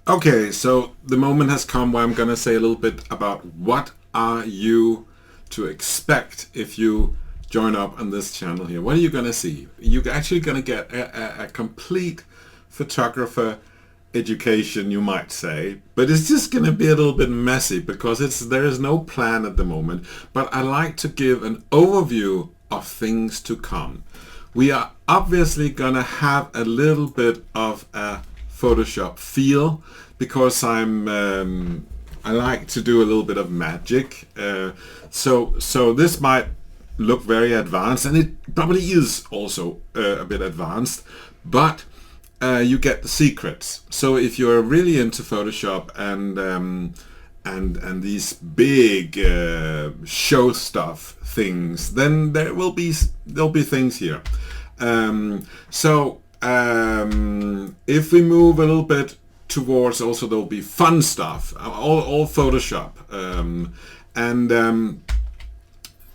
Okay, so the moment has come where I'm gonna say a little bit about what are you to expect if you join up on this channel here. What are you gonna see? You're actually gonna get a complete photographer education, you might say, but it's just gonna be a little bit messy because there is no plan at the moment. But I like to give an overview of things to come. We are obviously gonna have a little bit of a Photoshop feel because I like to do a little bit of magic. So this might look very advanced, and it probably is also a bit advanced, but you get the secrets. So if you're really into Photoshop and these big show stuff things, then there'll be things here. If we move a little bit towards, also there'll be fun stuff, all Photoshop, and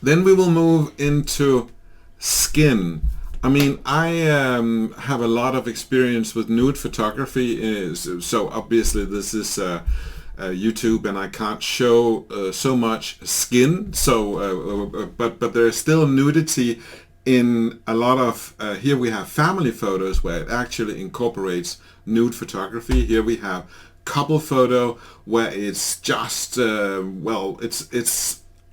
then we will move into skin. I mean, I have a lot of experience with nude photography, so obviously this is YouTube, and I can't show so much skin. But there is still nudity in a lot of. Here we have family photos where it actually incorporates nude photography. Here we have couple photo where it's just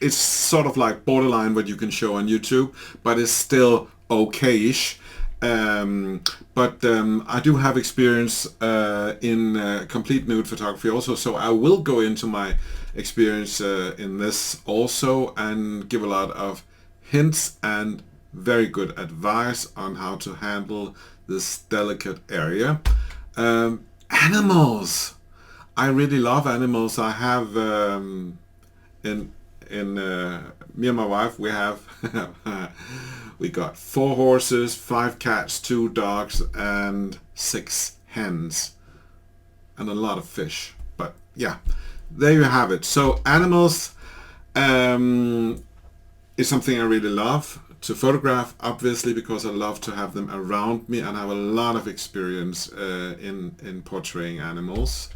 it's sort of like borderline what you can show on YouTube, but it's still okayish. I do have experience in complete nude photography also, so I will go into my experience in this also and give a lot of hints and very good advice on how to handle this delicate area. Animals. I really love animals. I have in me and my wife, we have we got 4 horses, 5 cats, 2 dogs, and 6 hens, and a lot of fish. But yeah, there you have it. So animals is something I really love to photograph, obviously, because I love to have them around me, and I have a lot of experience in portraying animals.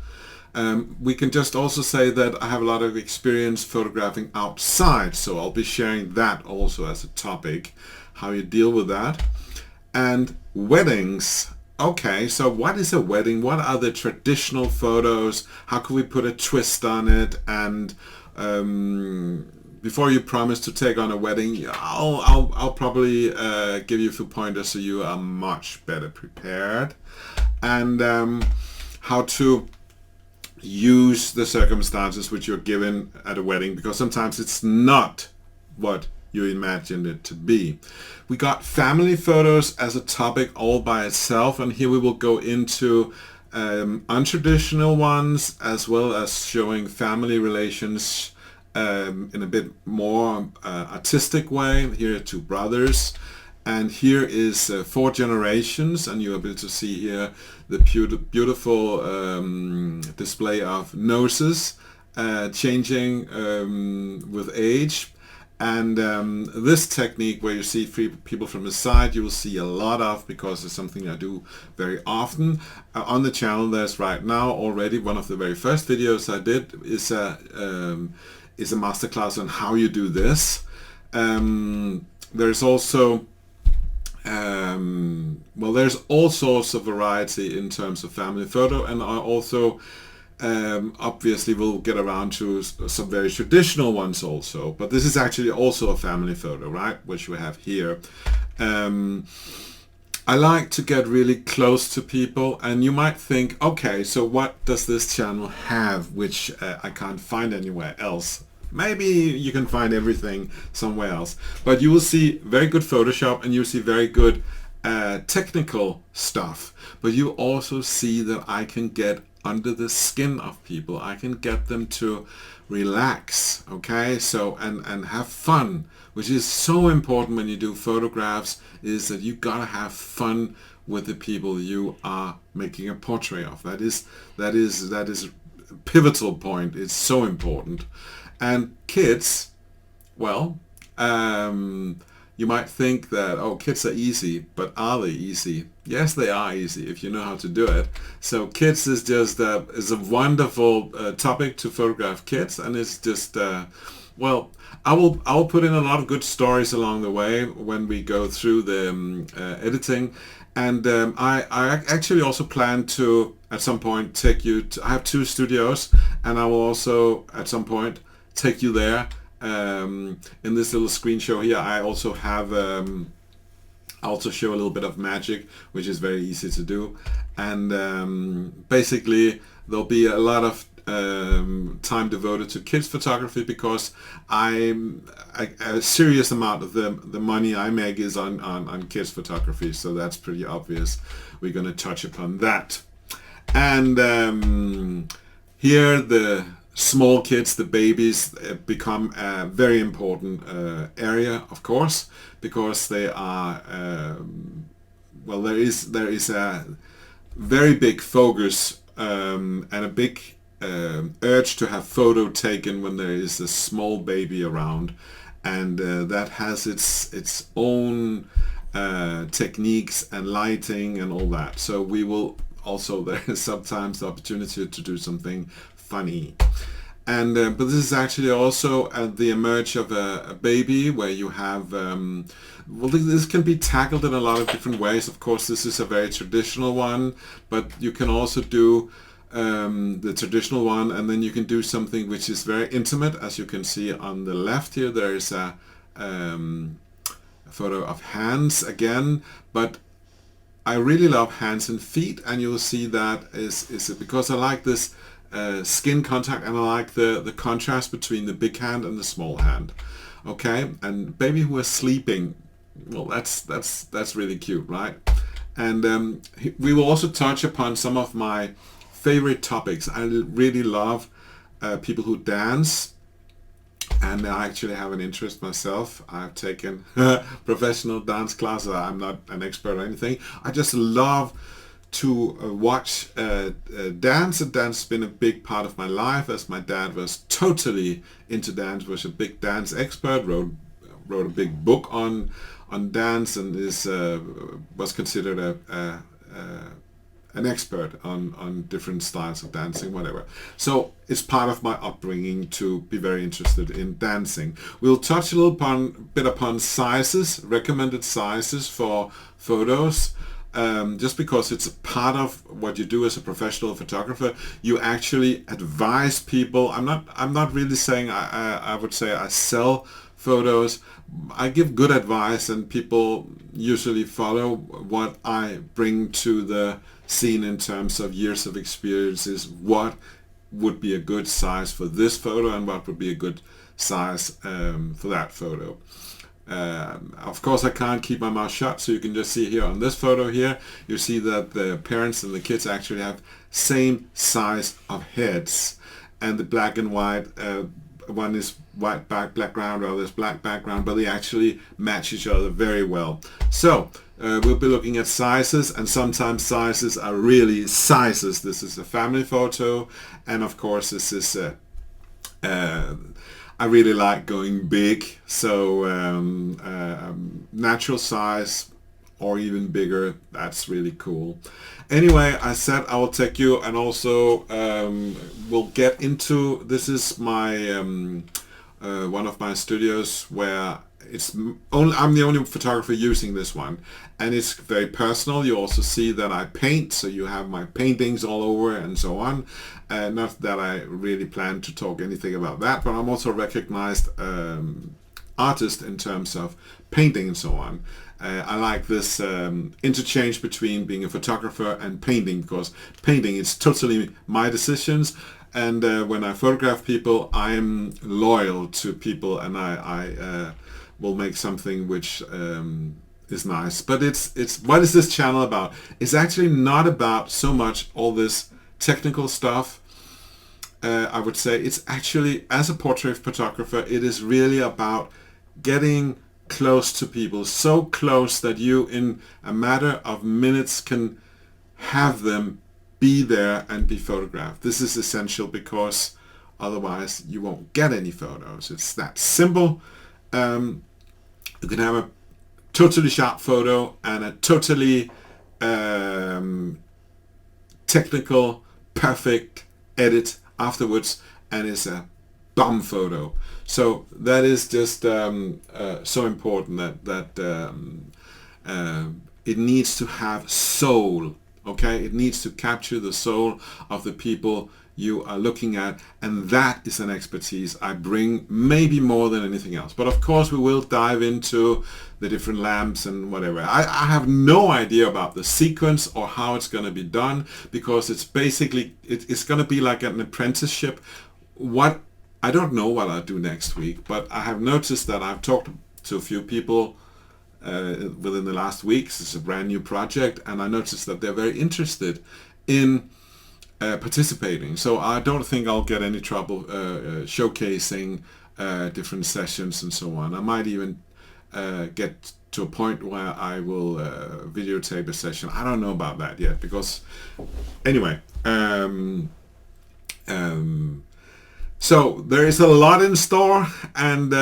We can just also say that I have a lot of experience photographing outside, so I'll be sharing that also as a topic, how you deal with that. And weddings. Okay, so what is a wedding? What are the traditional photos? How can we put a twist on it? And before you promise to take on a wedding, I'll probably give you a few pointers so you are much better prepared. And how to use the circumstances which you're given at a wedding, because sometimes it's not what you imagined it to be. We got family photos as a topic all by itself, and here we will go into untraditional ones as well as showing family relations in a bit more artistic way. Here are 2 brothers, and here is 4 generations, and you're able to see here the beautiful display of noses changing with age. And this technique where you see 3 people from the side, you will see a lot of, because it's something I do very often. On the channel there's right now already one of the very first videos I did is a masterclass on how you do this. There's also there's all sorts of variety in terms of family photo, and I also obviously we'll get around to some very traditional ones also, but this is actually also a family photo, right, which we have here. I like to get really close to people, and you might think, okay, so what does this channel have which I can't find anywhere else? Maybe you can find everything somewhere else, but you will see very good Photoshop, and you'll see very good technical stuff, but you also see that I can get under the skin of people. I can get them to relax, okay, so and have fun, which is so important when you do photographs, is that you gotta have fun with the people you are making a portrait of. That is a pivotal point. It's so important. And kids, well, you might think that, oh, kids are easy, but are they easy? Yes, they are easy if you know how to do it. So kids is just is a wonderful topic to photograph kids, and it's just well, I will put in a lot of good stories along the way when we go through the editing, and I actually also plan to at some point take you to, I have two studios, and I will also at some point take you there. In this little screen show here, I also have. I also show a little bit of magic, which is very easy to do, and basically there'll be a lot of time devoted to kids photography because a serious amount of the money I make is on kids photography, so that's pretty obvious. We're going to touch upon that, and here the small kids, the babies, become a very important area, of course, because they are well, there is a very big focus and a big urge to have photo taken when there is a small baby around, and that has its own techniques and lighting and all that. So we will also, there is sometimes the opportunity to do something funny. And but this is actually also the emerge of a baby where you have well, this can be tackled in a lot of different ways. Of course, this is a very traditional one, but you can also do the traditional one, and then you can do something which is very intimate. As you can see on the left here, there is a photo of hands again, but I really love hands and feet, and you'll see that is because I like this skin contact, and I like the contrast between the big hand and the small hand. Okay, and baby who is sleeping, well, that's really cute, right? And we will also touch upon some of my favorite topics. I really love people who dance, and I actually have an interest myself. I've taken professional dance classes. I'm not an expert or anything. I just love to watch dance, and dance has been a big part of my life, as my dad was totally into dance, was a big dance expert, wrote a big book on dance, and was considered an expert on different styles of dancing, whatever. So it's part of my upbringing to be very interested in dancing. We'll touch a little bit upon sizes, recommended sizes for photos. Just because it's a part of what you do as a professional photographer, you actually advise people. I'm not really saying I would say I sell photos. I give good advice, and people usually follow what I bring to the scene in terms of years of experiences. What would be a good size for this photo, and what would be a good size for that photo. Of course, I can't keep my mouth shut, so you can just see here on this photo here, you see that the parents and the kids actually have same size of heads, and the black and white, one is white background, or this black background, but they actually match each other very well. So we'll be looking at sizes, and sometimes sizes are really sizes. This is a family photo, and of course this is I really like going big, so natural size or even bigger, that's really cool. Anyway, I said I will take you, and also we'll get into, this is my one of my studios where I'm the only photographer using this one, and it's very personal. You also see that I paint, so you have my paintings all over and so on. Not that I really plan to talk anything about that, but I'm also a recognized artist in terms of painting and so on. I like this interchange between being a photographer and painting, because painting is totally my decisions, and when I photograph people, I'm loyal to people, and I will make something which is nice. But it's what is this channel about? It's actually not about so much all this technical stuff. I would say it's actually, as a portrait photographer, it is really about getting close to people, so close that you in a matter of minutes can have them be there and be photographed. This is essential, because otherwise you won't get any photos. It's that simple. You can have a totally sharp photo and a totally technical, perfect edit afterwards, and it's a bomb photo. So that is just so important that it needs to have soul. Okay, it needs to capture the soul of the people you are looking at, and that is an expertise I bring, maybe more than anything else. But of course we will dive into the different lamps and whatever. I have no idea about the sequence or how it's going to be done, because it's basically it's going to be like an apprenticeship. What I don't know what I'll do next week, but I have noticed that I've talked to a few people within the last weeks. It's a brand new project, and I noticed that they're very interested in participating. So I don't think I'll get any trouble showcasing different sessions and so on. I might even get to a point where I will videotape a session. I don't know about that yet, because anyway, so there is a lot in store, and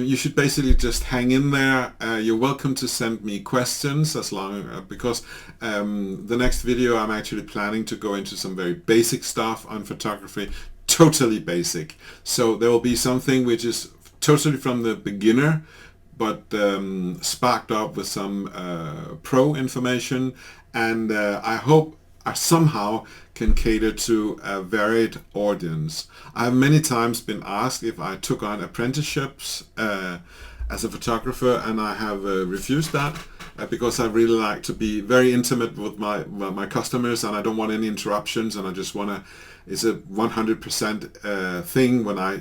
you should basically just hang in there. You're welcome to send me questions, as long because the next video I'm actually planning to go into some very basic stuff on photography, totally basic. So there will be something which is totally from the beginner, but sparked up with some pro information, and I hope I somehow can cater to a varied audience. I've many times been asked if I took on apprenticeships as a photographer, and I have refused that because I really like to be very intimate with my customers, and I don't want any interruptions, and I just want to, it's a 100% thing when I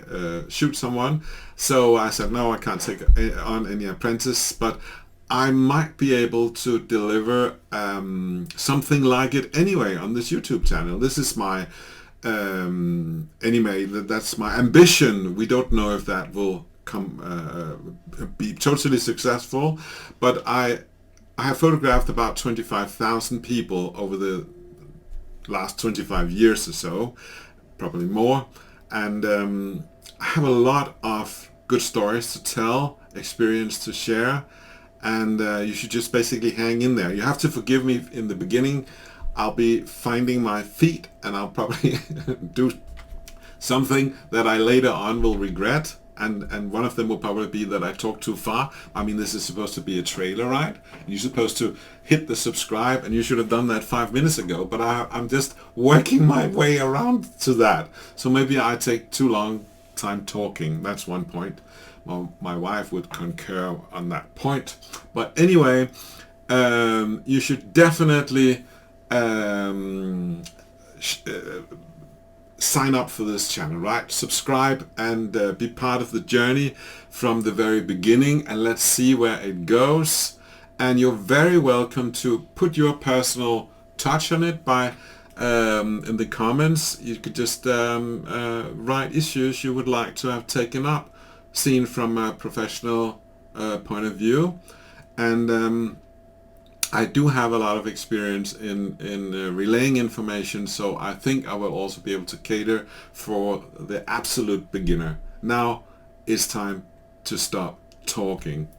shoot someone. So I said, no, I can't take on any apprentice, but I might be able to deliver something like it anyway on this YouTube channel. This is my anyway, that's my ambition. We don't know if that will be totally successful, but I have photographed about 25,000 people over the last 25 years or so, probably more, and I have a lot of good stories to tell, experience to share, and you should just basically hang in there. You have to forgive me in the beginning. I'll be finding my feet, and I'll probably do something that I later on will regret, and one of them will probably be that I talk too far. I mean, this is supposed to be a trailer, right? You're supposed to hit the subscribe, and you should have done that 5 minutes ago, but I'm just working my way around to that. So maybe I take too long time talking. That's one point. Well, my wife would concur on that point. But anyway, you should definitely sign up for this channel, right? Subscribe and be part of the journey from the very beginning, and let's see where it goes. And you're very welcome to put your personal touch on it by in the comments. You could just write issues you would like to have taken up, seen from a professional point of view. And I do have a lot of experience in relaying information, so I think I will also be able to cater for the absolute beginner. Now it's time to stop talking.